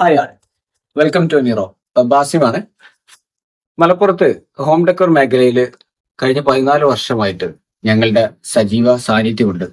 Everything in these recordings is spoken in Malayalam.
ഹായ് ആൾ, വെൽക്കം ടു നീറോ. ബാസിമാണ്. മലപ്പുറത്ത് ഹോം ഡെക്കോർ മേഖലയിൽ കഴിഞ്ഞ 14 വർഷമായിട്ട് ഞങ്ങളുടെ സജീവ സാന്നിധ്യമുണ്ട്.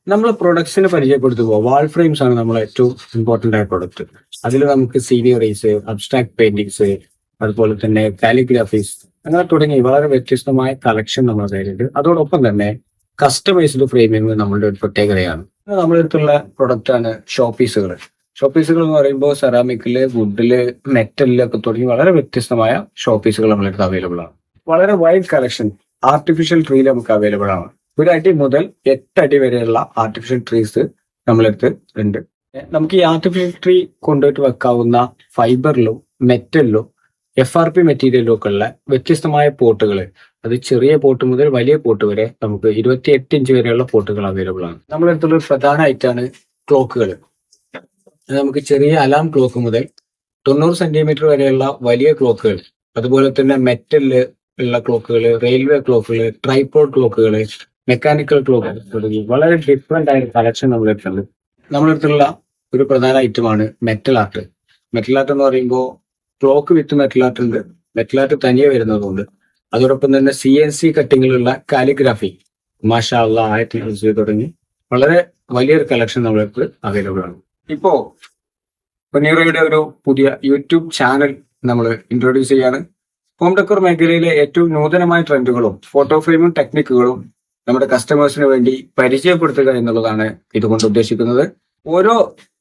നമ്മൾ പ്രൊഡക്ട്സിനെ പരിചയപ്പെടുത്തുമ്പോൾ വാൾ ഫ്രെയിംസ് ആണ് നമ്മളെ ഏറ്റവും ഇമ്പോർട്ടന്റ് ആയ പ്രൊഡക്റ്റ്. അതിൽ നമുക്ക് സീനിയറീസ്, അബ്സ്ട്രാക്ട് പെയിന്റിങ്സ്, അതുപോലെ തന്നെ കാലിഗ്രാഫീസ് അങ്ങനെ തുടങ്ങി വളരെ വ്യത്യസ്തമായ കളക്ഷൻ നമ്മുടെ കയ്യിലുണ്ട്. അതോടൊപ്പം തന്നെ കസ്റ്റമൈസ്ഡ് ഫ്രെയിമിംഗ് നമ്മളുടെ ഒരു പ്രത്യേകതയാണ്. നമ്മുടെ അടുത്തുള്ള പ്രൊഡക്റ്റാണ് ഷോ പീസുകൾ. ഷോ പീസുകൾ എന്ന് പറയുമ്പോൾ സെറാമിക്കില്, വുഡില്, മെറ്റലില് ഒക്കെ തുടങ്ങി വളരെ വ്യത്യസ്തമായ ഷോ പീസുകൾ നമ്മളടുത്ത് അവൈലബിൾ ആണ്. വളരെ വൈഡ് കളക്ഷൻ ആർട്ടിഫിഷ്യൽ ട്രീയിൽ നമുക്ക് അവൈലബിൾ ആണ്. 1 അടി മുതൽ 8 അടി വരെയുള്ള ആർട്ടിഫിഷ്യൽ ട്രീസ് നമ്മളടുത്ത് ഉണ്ട്. നമുക്ക് ഈ ആർട്ടിഫിഷ്യൽ ട്രീ കൊണ്ടുപോയിട്ട് വെക്കാവുന്ന ഫൈബറിലും മെറ്റലിലും FRP മെറ്റീരിയലും ഒക്കെ ഉള്ള വ്യത്യസ്തമായ പോട്ടുകൾ, അത് ചെറിയ പോട്ട് മുതൽ വലിയ പോട്ട് വരെ നമുക്ക് 28 ഇഞ്ച് വരെയുള്ള പോട്ടുകൾ അവൈലബിൾ ആണ്. നമ്മളടുത്തുള്ള ഒരു പ്രധാന ഐറ്റാണ് ക്ലോക്കുകൾ. നമുക്ക് ചെറിയ അലാം ക്ലോക്ക് മുതൽ 90 സെന്റിമീറ്റർ വരെയുള്ള വലിയ ക്ലോക്കുകൾ, അതുപോലെ തന്നെ മെറ്റലില് ഉള്ള ക്ലോക്കുകൾ, റെയിൽവേ ക്ലോക്കുകൾ, ട്രൈപോഡ് ക്ലോക്കുകൾ, മെക്കാനിക്കൽ ക്ലോക്കുകൾ തുടങ്ങി വളരെ ഡിഫറെന്റ് ആയ കളക്ഷൻ നമ്മളടുത്തുള്ള ഒരു പ്രധാന ഐറ്റമാണ് മെറ്റൽ ആർട്ട്. മെറ്റൽ ആർട്ട് എന്ന് പറയുമ്പോൾ ക്ലോക്ക് വിത്ത് മെറ്റൽ ആർട്ട് ഉണ്ട്, മെറ്റൽ ആർട്ട് തനിയെ വരുന്നതുകൊണ്ട്. അതോടൊപ്പം തന്നെ CNC കട്ടിങ്ങിലുള്ള കാലിഗ്രാഫി, മാഷാ അല്ലാഹ്, ആയത്തിൽ തുടങ്ങി വളരെ വലിയൊരു കളക്ഷൻ നമ്മളടുത്ത് അവൈലബിൾ ആണ്. ഇപ്പോ പൊന്നീറയുടെ ഒരു പുതിയ യൂട്യൂബ് ചാനൽ നമ്മൾ ഇൻട്രൊഡ്യൂസ് ചെയ്യാണ്. ഹോം ഡെക്കോർ മേഖലയിലെ ഏറ്റവും നൂതനമായ ട്രെൻഡുകളും ഫോട്ടോ ഫ്രെയിമും ടെക്നിക്കുകളും നമ്മുടെ കസ്റ്റമേഴ്സിന് വേണ്ടി പരിചയപ്പെടുത്തുക എന്നുള്ളതാണ് ഇതുകൊണ്ട് ഉദ്ദേശിക്കുന്നത്. ഓരോ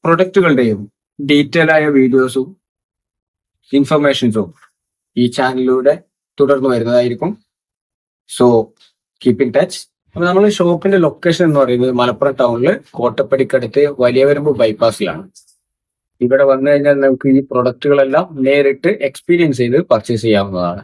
പ്രൊഡക്റ്റുകളുടെയും ഡീറ്റെയിൽ ആയ വീഡിയോസും ഇൻഫർമേഷൻസും ഈ ചാനലിലൂടെ തുടർന്ന് വരുന്നതായിരിക്കും. So keep in touch. അപ്പൊ നമ്മൾ ഷോപ്പിന്റെ ലൊക്കേഷൻ എന്ന് പറയുന്നത് മലപ്പുറം ടൗണില് കോട്ടപ്പടിക്കടുത്ത് വലിയവരമ്പ് ബൈപ്പാസിലാണ്. ഇവിടെ വന്നു കഴിഞ്ഞാൽ നമുക്ക് ഈ പ്രൊഡക്റ്റുകളെല്ലാം നേരിട്ട് എക്സ്പീരിയൻസ് ചെയ്ത് പർച്ചേസ് ചെയ്യാവുന്നതാണ്.